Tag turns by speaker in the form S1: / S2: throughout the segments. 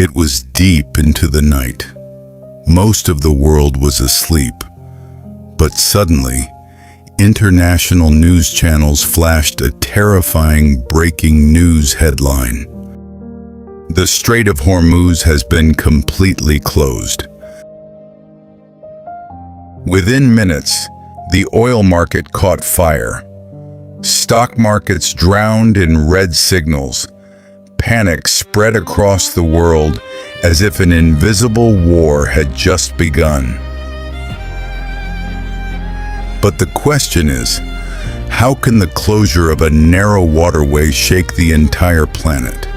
S1: It was deep into the night. Most of the world was asleep. But suddenly, international news channels flashed a terrifying breaking news headline. The Strait of Hormuz has been completely closed. Within minutes, the oil market caught fire. Stock markets drowned in red signals. Panic spread across the world as if an invisible war had just begun. But the question is, how can the closure of a narrow waterway shake the entire planet?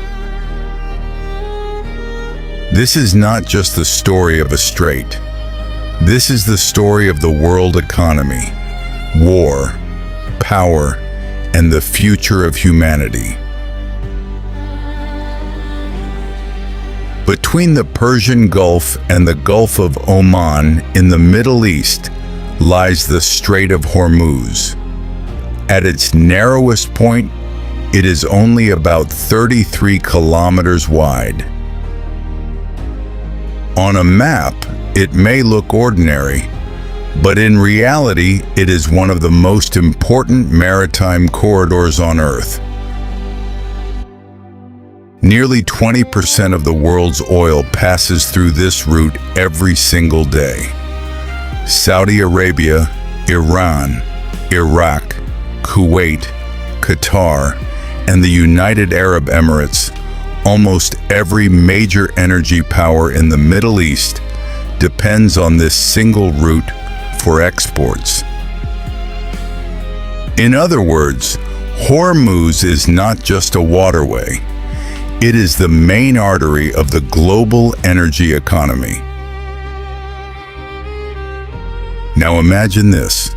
S1: This is not just the story of a strait. This is the story of the world economy, war, power, and the future of humanity. Between the Persian Gulf and the Gulf of Oman in the Middle East lies the Strait of Hormuz. At its narrowest point, it is only about 33 kilometers wide. On a map, it may look ordinary, but in reality, it is one of the most important maritime corridors on Earth. Nearly 20% of the world's oil passes through this route every single day. Saudi Arabia, Iran, Iraq, Kuwait, Qatar, and the United Arab Emirates, almost every major energy power in the Middle East depends on this single route for exports. In other words, Hormuz is not just a waterway. It is the main artery of the global energy economy. Now imagine this.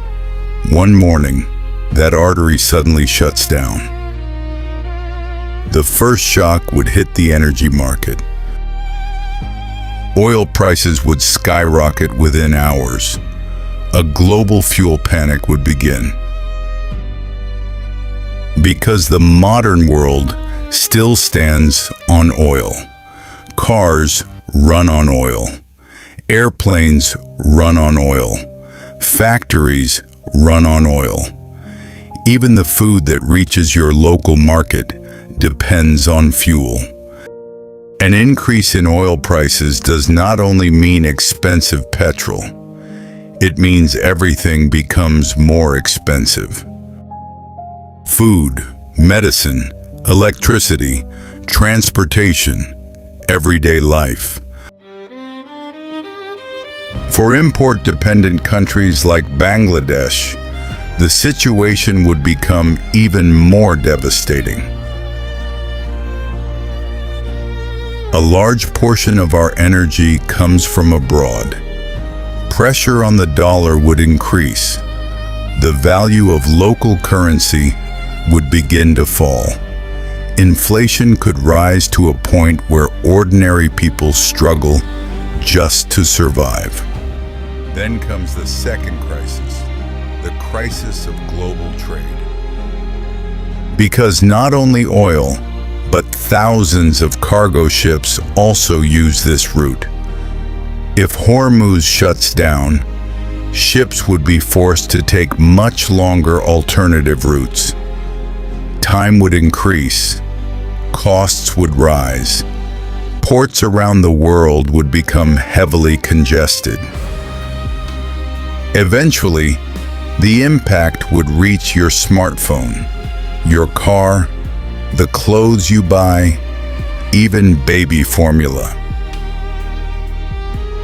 S1: One morning, that artery suddenly shuts down. The first shock would hit the energy market. Oil prices would skyrocket within hours. A global fuel panic would begin. Because the modern world still stands on oil. Cars run on oil. Airplanes run on oil. Factories run on oil. Even the food that reaches your local market depends on fuel. An increase in oil prices does not only mean expensive petrol. It means everything becomes more expensive. Food, medicine, electricity, transportation, everyday life. For import-dependent countries like Bangladesh, the situation would become even more devastating. A large portion of our energy comes from abroad. Pressure on the dollar would increase. The value of local currency would begin to fall. Inflation could rise to a point where ordinary people struggle just to survive. Then comes the second crisis, the crisis of global trade. Because not only oil, but thousands of cargo ships also use this route. If Hormuz shuts down, ships would be forced to take much longer alternative routes. Time would increase. Costs would rise. Ports around the world would become heavily congested. Eventually, the impact would reach your smartphone, your car, the clothes you buy, even baby formula.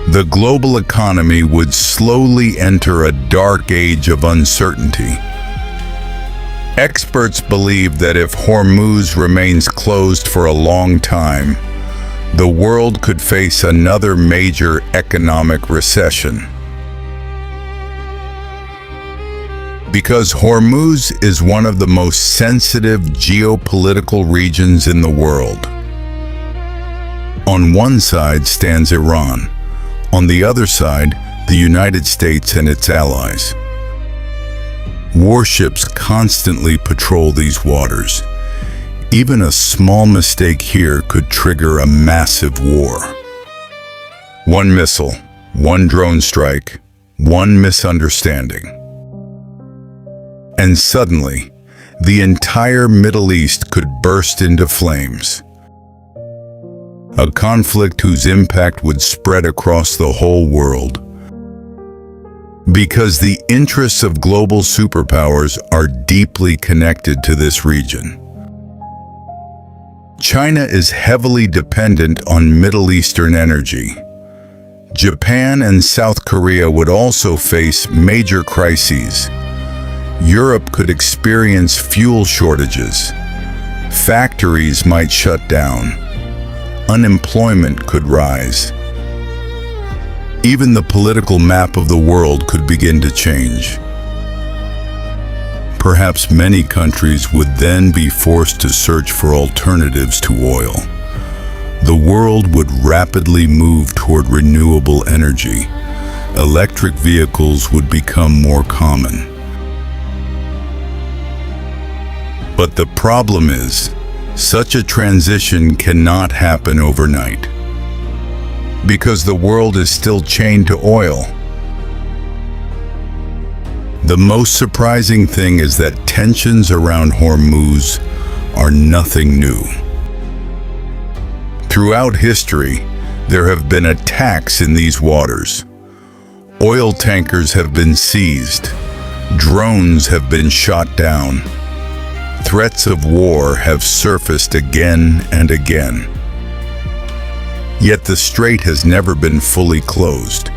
S1: The global economy would slowly enter a dark age of uncertainty. Experts believe that if Hormuz remains closed for a long time, the world could face another major economic recession. Because Hormuz is one of the most sensitive geopolitical regions in the world. On one side stands Iran. On the other side, the United States and its allies. Warships constantly patrol these waters. Even a small mistake here could trigger a massive war. One missile, one drone strike, one misunderstanding. And suddenly, the entire Middle East could burst into flames. A conflict whose impact would spread across the whole world. Because the interests of global superpowers are deeply connected to this region. China is heavily dependent on Middle Eastern energy. Japan and South Korea would also face major crises. Europe could experience fuel shortages. Factories might shut down. Unemployment could rise. Even the political map of the world could begin to change. Perhaps many countries would then be forced to search for alternatives to oil. The world would rapidly move toward renewable energy. Electric vehicles would become more common. But the problem is, such a transition cannot happen overnight. Because the world is still chained to oil. The most surprising thing is that tensions around Hormuz are nothing new. Throughout history, there have been attacks in these waters. Oil tankers have been seized. Drones have been shot down. Threats of war have surfaced again and again. Yet the strait has never been fully closed.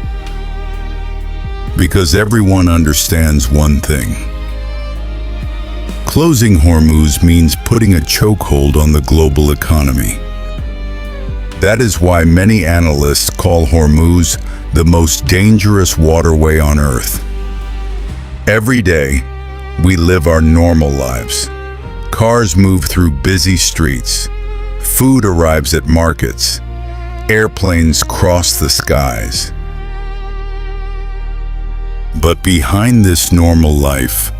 S1: Because everyone understands one thing. Closing Hormuz means putting a chokehold on the global economy. That is why many analysts call Hormuz the most dangerous waterway on Earth. Every day, we live our normal lives. Cars move through busy streets. Food arrives at markets. Airplanes cross the skies. But behind this normal life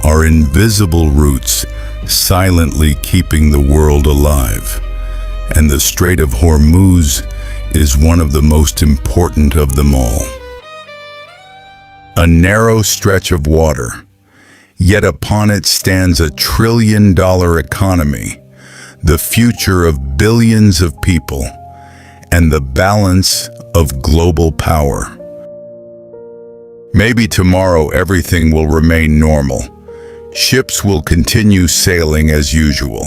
S1: are invisible routes silently keeping the world alive. And the Strait of Hormuz is one of the most important of them all. A narrow stretch of water, yet upon it stands a trillion-dollar economy, the future of billions of people, and the balance of global power. Maybe tomorrow everything will remain normal. Ships will continue sailing as usual.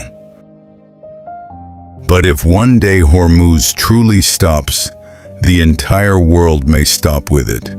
S1: But if one day Hormuz truly stops, the entire world may stop with it.